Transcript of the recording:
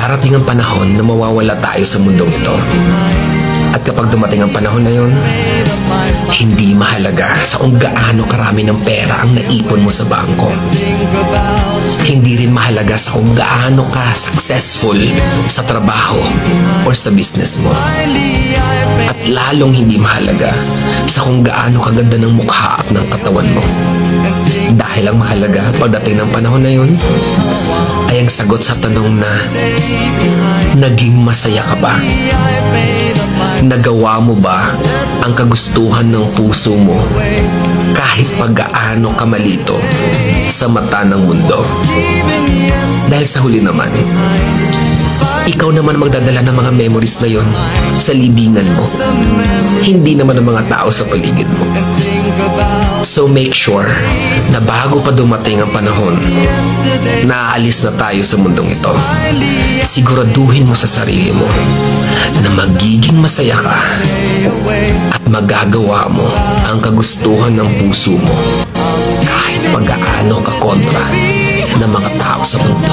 Darating ang panahon na mawawala tayo sa mundong ito. At kapag dumating ang panahon na yun, hindi mahalaga sa kung gaano karami ng pera ang naipon mo sa bangko. Hindi rin mahalaga sa kung gaano ka successful sa trabaho or sa business mo. At lalong hindi mahalaga sa kung gaano kaganda ng mukha at ng katawan mo. Dahil ang mahalaga pagdating ng panahon na yun ay ang sagot sa tanong na naging masaya ka ba? Nagawa mo ba ang kagustuhan ng puso mo kahit pag-gaano ka malito sa mata ng mundo? Dahil sa huli naman, ikaw naman magdadala ng mga memories na yon sa libingan mo, hindi naman ang mga tao sa paligid mo. So make sure na bago pa dumating ang panahon na aalis na tayo sa mundong ito, siguraduhin mo sa sarili mo na magiging masaya ka at magagawa mo ang kagustuhan ng puso mo kahit pag-aano ka kontra ng mga tao sa mundo.